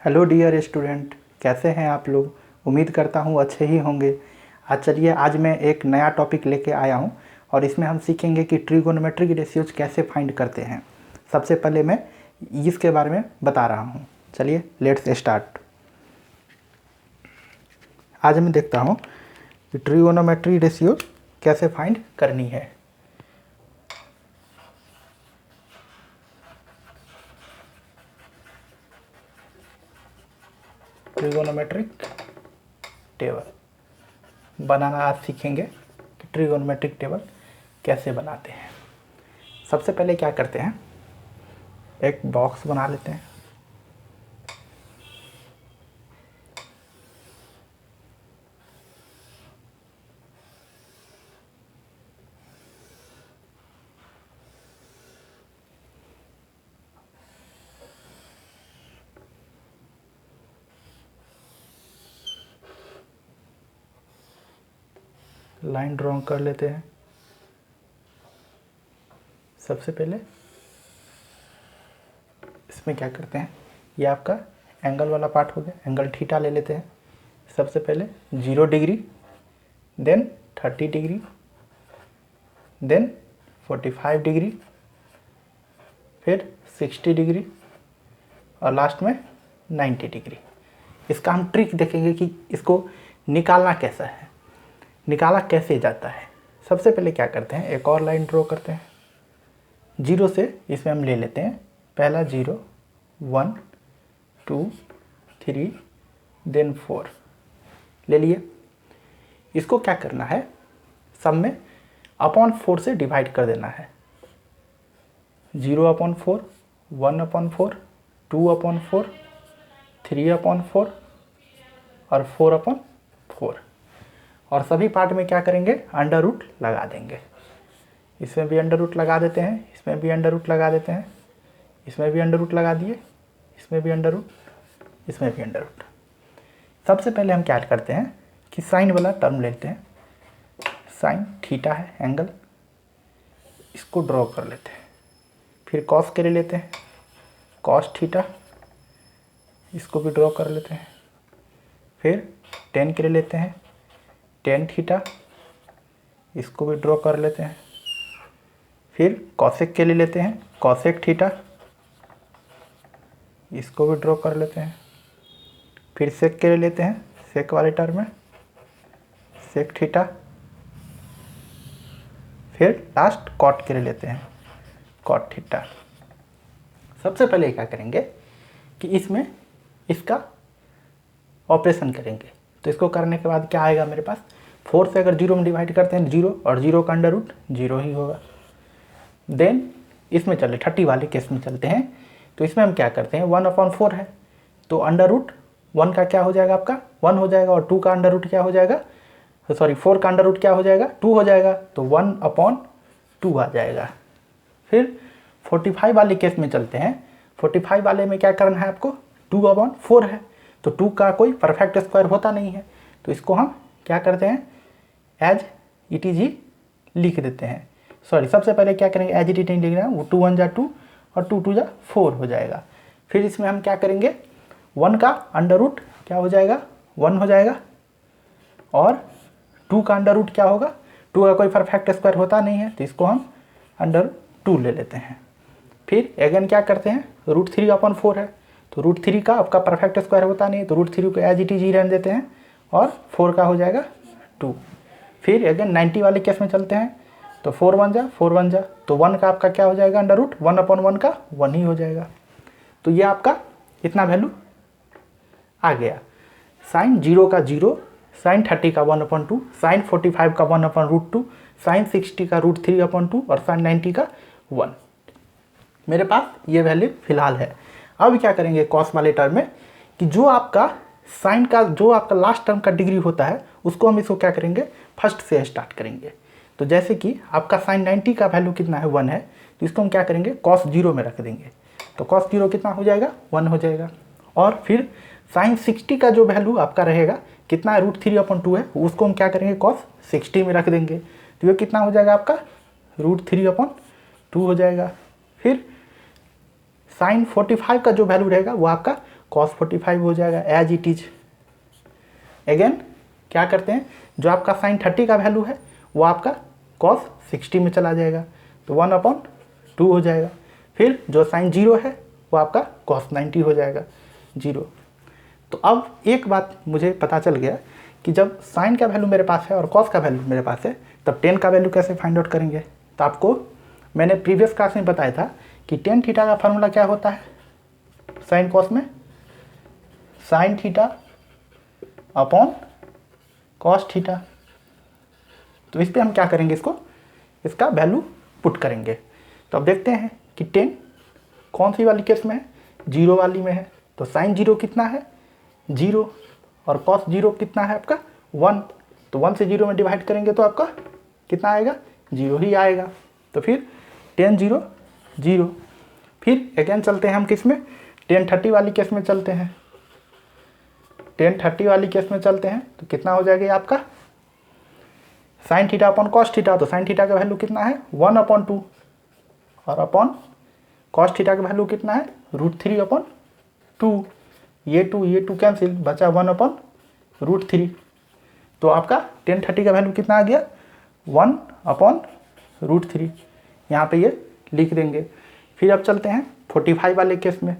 Hello dear student, कैसे हैं आप लोग। उम्मीद करता हूँ अच्छे ही होंगे। आज मैं एक नया टॉपिक लेके आया हूँ और इसमें हम सीखेंगे कि ट्रिगोनोमेट्रिक रेशियोज कैसे फाइंड करते हैं। सबसे पहले मैं इसके बारे में बता रहा हूँ। चलिए लेट्स स्टार्ट। आज मैं देखता हूँ कि ट्रिगोनोमेट्रिक रेशियोज कैसे फाइंड करनी है। ट्रिगोनोमेट्रिक टेबल बनाना आज सीखेंगे कि ट्रिगोनोमेट्रिक टेबल कैसे बनाते हैं। सबसे पहले क्या करते हैं, एक बॉक्स बना लेते हैं। लाइन ड्रॉ कर लेते हैं। सबसे पहले इसमें क्या करते हैं, ये आपका एंगल वाला पार्ट हो गया, एंगल थीटा ले लेते हैं। सबसे पहले 0 degree, then 30 degree, then 45 degree, फिर 60 डिग्री और लास्ट में 90 डिग्री। इसका हम ट्रिक देखेंगे कि इसको निकालना कैसा है, निकाला कैसे जाता है। सबसे पहले क्या करते हैं, एक और लाइन ड्रॉ करते हैं। 0 से इसमें हम ले लेते हैं पहला 0, 1, 2, 3, देन 4 ले लिए। इसको क्या करना है, सब में अपॉन 4 से डिवाइड कर देना है। 0/4, 1/4, 2/4, 3/4 और 4/4 और सभी पार्ट में क्या करेंगे, अंडर रूट लगा देंगे। इसमें भी अंडर रूट लगा देते हैं, इसमें भी अंडर रूट लगा देते हैं, इसमें भी अंडर रूट लगा दिए, इसमें भी अंडर रूट, इसमें भी अंडर रूट। सबसे पहले हम क्या करते हैं कि साइन वाला टर्म लेते हैं। साइन थीटा है एंगल, इसको ड्रॉ कर लेते हैं। फिर कॉस के ले लेते हैं, कॉस थीटा, इसको भी ड्रॉ कर लेते हैं। फिर टेन के ले लेते हैं, टेन थीटा, इसको भी ड्रॉ कर लेते हैं। फिर कॉसेक के ले लेते हैं, कॉसेक थीटा, इसको भी ड्रॉ कर लेते हैं। फिर सेक के ले लेते हैं, सेक वाले टर्म में सेक थीटा। फिर लास्ट कॉट के ले लेते हैं, कॉट थीटा। सबसे पहले क्या करेंगे कि इसमें इसका ऑपरेशन करेंगे। तो इसको करने के बाद क्या आएगा मेरे पास, 4 से अगर 0 में डिवाइड करते हैं 0 और 0 का अंडर रूट 0 ही होगा। देन इसमें चले 30 वाले केस में चलते हैं। तो इसमें हम क्या करते हैं, 1/4 है तो अंडर रूट 1 का क्या हो जाएगा, आपका 1 हो जाएगा। और 2 का अंडर रूट क्या हो जाएगा, सॉरी 4 का अंडर रूट क्या हो जाएगा, 2 हो जाएगा। तो 1/2 आ जाएगा। फिर 45 वाले केस में चलते हैं। 45 वाले में क्या करना है आपको, 2/4 है तो 2 का कोई परफेक्ट स्क्वायर होता नहीं है। तो इसको हम क्या करते हैं, एज इट इज ही लिख देते हैं। सॉरी, सबसे पहले क्या करेंगे, एज इट इज नहीं लिखना है, वो 2 1 जा 2 और 2 2 जा 4 हो जाएगा। फिर इसमें हम क्या करेंगे, 1 का अंडर रूट क्या हो जाएगा, 1 हो जाएगा। और 2 का अंडर रूट क्या होगा, 2 का कोई परफेक्ट स्क्वायर होता नहीं है तो इसको हम अंडर 2 ले लेते हैं। फिर अगेन क्या करते हैं, √3/4 है तो √3 का आपका परफेक्ट स्क्वायर होता नहीं तो √3 को एज इट इज ही रहने देते हैं और 4 का हो जाएगा 2। फिर अगेन 90 वाले केस में चलते हैं तो 4 1 जा 4 1 जा तो 1 का आपका क्या हो जाएगा, अंडर रूट 1/1 का 1 ही हो जाएगा। तो ये आपका इतना वैल्यू आ गया। साइन 0 का 0, साइन 30 का 1/2, साइन 45 का 1/√2, साइन 60 का √3/2 और साइन 90 का 1। मेरे पास ये वैल्यू फिलहाल है। अब क्या करेंगे कॉस वाले टर्म में कि जो आपका साइन का जो आपका लास्ट टर्म का डिग्री होता है उसको हम इसको क्या करेंगे, फर्स्ट से स्टार्ट करेंगे। तो जैसे कि आपका साइन 90 का वैल्यू कितना है, 1 है तो इसको हम क्या करेंगे, कॉस 0 में रख देंगे। तो कॉस 0 कितना हो जाएगा, 1 हो जाएगा। और फिर साइन 60 का जो वैल्यू आपका रहेगा कितना है, √3/2 है, उसको हम क्या करेंगे, कॉस 60 में रख देंगे। तो ये कितना हो जाएगा आपका, √3/2 हो जाएगा। फिर साइन 45 का जो वैल्यू रहेगा वो आपका कॉस 45 हो जाएगा एज इट इज। अगेन क्या करते हैं, जो आपका साइन 30 का वैल्यू है वो आपका कॉस 60 में चला जाएगा, तो 1/2 हो जाएगा। फिर जो साइन 0 है वो आपका कॉस 90 हो जाएगा 0। तो अब एक बात मुझे पता चल गया कि जब साइन का वैल्यू मेरे पास है और कॉस का वैल्यू मेरे पास है, तब टेन का वैल्यू कैसे फाइंड आउट करेंगे। तो आपको मैंने प्रीवियस क्लास में बताया था कि टेन थीटा का फार्मूला क्या होता है साइन कॉस में, sine theta upon cos theta. तो इस पर हम क्या करेंगे, इसका वैल्यू पुट करेंगे। तो अब देखते हैं कि टेन कौन सी वाली केस में है, 0 वाली में है। तो साइन 0 कितना है 0 और कॉस 0 कितना है आपका 1। तो 1 से 0 में डिवाइड करेंगे तो आपका कितना आएगा 0 ही आएगा। तो फिर टेन 0 0। फिर अगेन चलते हैं हम किस में, टेन 30 वाली केस में चलते हैं। टेन 30 वाली केस में चलते हैं तो कितना हो जाएगा आपका sine theta upon cos theta. तो साइन थीटा का वैल्यू कितना है 1/2 और अपॉन कॉस थीटा का वैल्यू कितना है √3/2। ये टू कैंसिल, बचा 1/√3। तो आपका टेन 30 का वैल्यू कितना आ गया 1/√3। यहाँ पे ये लिख देंगे। फिर अब चलते हैं 45 वाले केस में।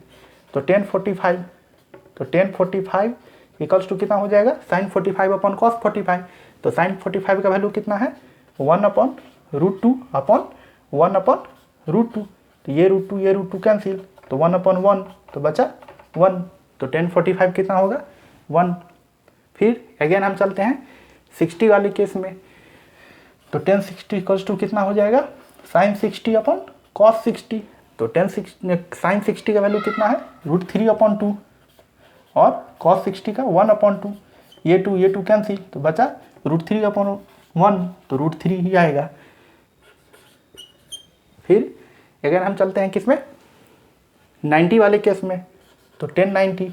तो टेन 45 इक्वल्स टू कितना हो जाएगा साइन 45 अपॉन कॉस 45। तो साइन 45 का वैल्यू कितना है 1/√2 अपॉन 1/√2। तो ये √2 कैंसिल, तो 1/1 तो बचा 1। तो टेन 45 कितना होगा 1। फिर अगेन हम चलते हैं 60 वाले केस में। तो टेन 60 इक्वल्स टू कितना हो जाएगा साइन 60 अपॉन कॉस 60। तो साइन 60 का वैल्यू कितना है √3/2 और कॉस 60 का 1/2। ये टू कैंसिल, तो बचा √3/1। तो √3 ही आएगा। फिर अगर हम चलते हैं किसमें 90 वाले केस में। तो टेन 90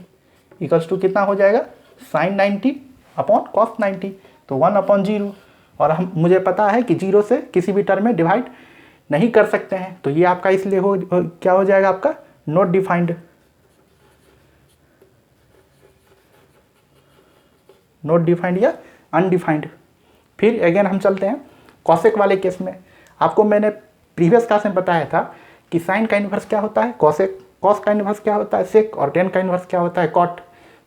इक्वल्स टू कितना हो जाएगा साइन 90 अपॉन कॉस 90। तो 1/0। और मुझे पता है कि 0 से किसी भी टर्म में डिवाइड नहीं कर सकते हैं, तो ये आपका इसलिए क्या हो जाएगा आपका नॉट डिफाइंड। नॉट डिफाइंड या अनडिफाइंड। फिर अगेन हम चलते हैं कॉसेक वाले केस में। आपको मैंने प्रीवियस क्लास में बताया था कि साइन का इन्वर्स क्या होता है कॉसेक, कॉस का इन्वर्स क्या होता है सेक, और टेन का इन्वर्स क्या होता है कॉट।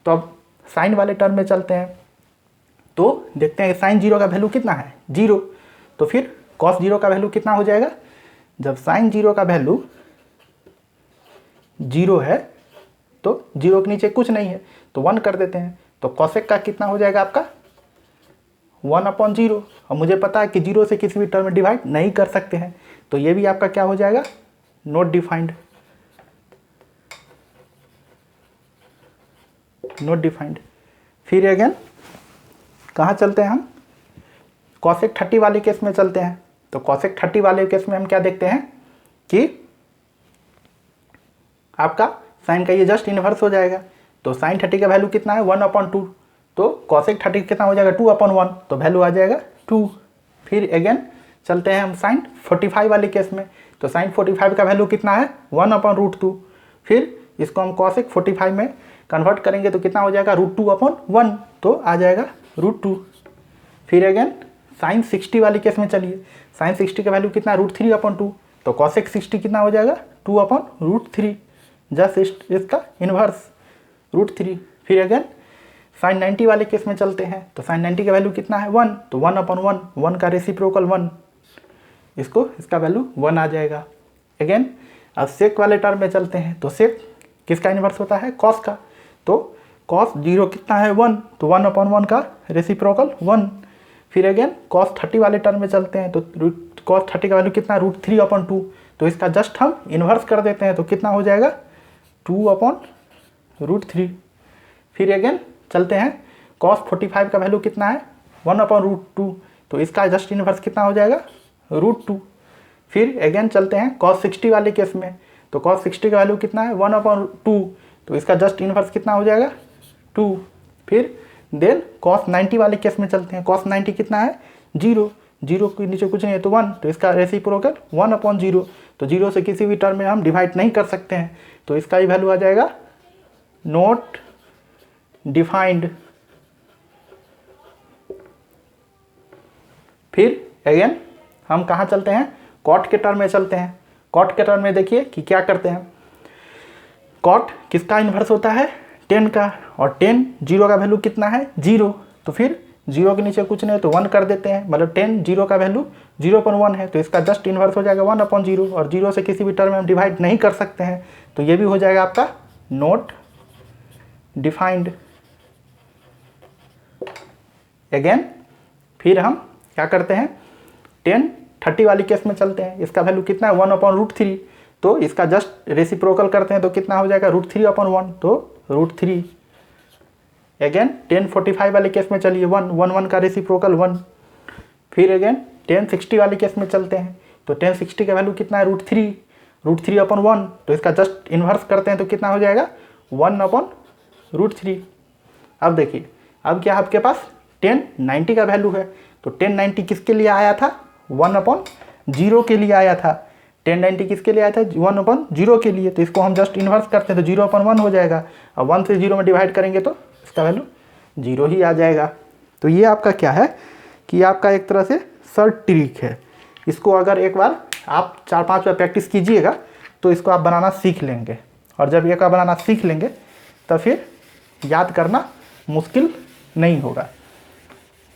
तो अब साइन वाले टर्म में चलते हैं। तो देखते हैं साइन 0 का वैल्यू कितना है 0। तो फिर कॉस 0 का वैल्यू कितना हो जाएगा, जब साइन 0 का वैल्यू 0 है तो 0 के नीचे कुछ नहीं है तो 1 कर देते हैं। तो कॉसेक का कितना हो जाएगा आपका 1/0। और मुझे पता है कि 0 से किसी भी टर्म में डिवाइड नहीं कर सकते हैं, तो ये भी आपका क्या हो जाएगा नॉट डिफाइंड। Not defined. फिर अगेन कहाँ चलते हैं हम कॉसेक 30 वाले केस में चलते हैं। तो कॉसेक 30 वाले केस में हम क्या देखते हैं कि आपका साइन का ये जस्ट इन्वर्स हो जाएगा। तो साइन 30 का वैल्यू कितना है 1/2। तो कॉसेक 30 कितना हो जाएगा 2/1। तो वैल्यू आ जाएगा 2। फिर अगेन चलते हैं हम साइन 45 वाले केस में। तो साइन 45 का वैल्यू कितना है 1/√2। फिर इसको हम कॉसेक 45 में कन्वर्ट करेंगे तो कितना हो जाएगा √2/1। तो आ जाएगा √2। फिर अगेन साइन 60 वाले केस में चलिए। साइन 60 का वैल्यू कितना है √3/2। तो कॉसेक 60 कितना हो जाएगा 2/√3, जस्ट इसका इन्वर्स √3। फिर अगेन साइन 90 वाले केस में चलते हैं। तो साइन 90 का वैल्यू कितना है 1। तो 1/1, 1 का रेसिप्रोकल 1, इसका वैल्यू 1 आ जाएगा। अगेन अब सेक वाले टर्म में चलते हैं। तो सेक किसका इन्वर्स होता है कॉस का। तो कॉस 0 कितना है 1। तो 1/1 का रेसिप्रोकल 1। फिर अगेन कॉस 30 वाले टर्म में चलते हैं। तो कॉस 30 का वैल्यू कितना है √3/2। तो इसका जस्ट हम इन्वर्स कर देते हैं तो कितना हो जाएगा 2/√3। फिर अगेन चलते हैं कॉस 45 का वैल्यू कितना है 1/√2। तो इसका जस्ट इन्वर्स कितना हो जाएगा √2। फिर अगेन चलते हैं कॉस 60 वाले केस में। तो कॉस 60 का वैल्यू कितना है 1/2। तो इसका जस्ट इन्वर्स कितना हो जाएगा 2। फिर देन कॉस 90 वाले केस में चलते हैं। कॉस 90 कितना है 0, 0 के नीचे कुछ नहीं है तो 1। तो इसका रेसिप्रोकल 1/0। तो 0 से किसी भी टर्म में हम डिवाइड नहीं कर सकते हैं, तो इसका ही वैल्यू आ जाएगा नोट डिफाइंड। फिर अगेन हम कहाँ चलते हैं, कॉट के टर्म में चलते हैं। कॉट के टर्म में देखिए कि क्या करते हैं, कॉट किसका इन्वर्स होता है, 10 का, और 10 जीरो का वैल्यू कितना है 0, तो फिर जीरो के नीचे कुछ नहीं तो 1 कर देते हैं, मतलब 10 जीरो का वैल्यू 0/1 है तो इसका जस्ट इन्वर्स हो जाएगा 1/0, और जीरो से किसी भी टर्म में हम डिवाइड नहीं कर सकते हैं तो ये भी हो जाएगा आपका नोट डिफाइंड। अगेन फिर हम क्या करते हैं, 10 30 वाली केस में चलते हैं, इसका वैल्यू कितना है 1/√3, तो इसका जस्ट रेसिप्रोकल करते हैं तो कितना हो जाएगा √3/1, तो √3। अगेन 10 45 वाले केस में चलिए, 1 का रेसिप्रोकल 1। फिर अगेन 10 60 वाले केस में चलते हैं, तो 10 60 का वैल्यू कितना है √3/1, तो इसका जस्ट इन्वर्स करते हैं तो कितना हो जाएगा 1/√3। अब देखिए, अब क्या आपके पास 10 90 का वैल्यू है, तो 10 90 किसके लिए आया था 1/0 के लिए आया था, 10 90 किसके लिए आया था 1/0 के लिए, तो इसको हम जस्ट इन्वर्स करते हैं तो 0/1 हो जाएगा, अब 1 से 0 में डिवाइड करेंगे तो इसका वैल्यू 0 ही आ जाएगा। तो ये आपका क्या है कि आपका एक तरह से सर्ट ट्रिक है, इसको अगर एक बार आप 4-5 बार प्रैक्टिस कीजिएगा तो इसको आप बनाना सीख लेंगे, और जब एक बार बनाना सीख लेंगे तो फिर याद करना मुश्किल नहीं होगा।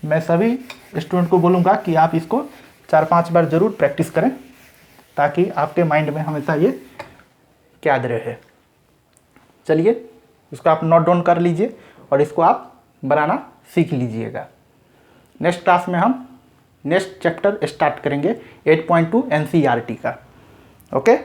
मैं सभी स्टूडेंट को बोलूँगा कि आप इसको 4-5 बार ज़रूर प्रैक्टिस करें ताकि आपके माइंड में हमेशा ये याद रहे। चलिए इसको आप नोट डाउन कर लीजिए और इसको आप बनाना सीख लीजिएगा। नेक्स्ट क्लास में हम नेक्स्ट चैप्टर स्टार्ट करेंगे 8.2 NCERT का। ओके।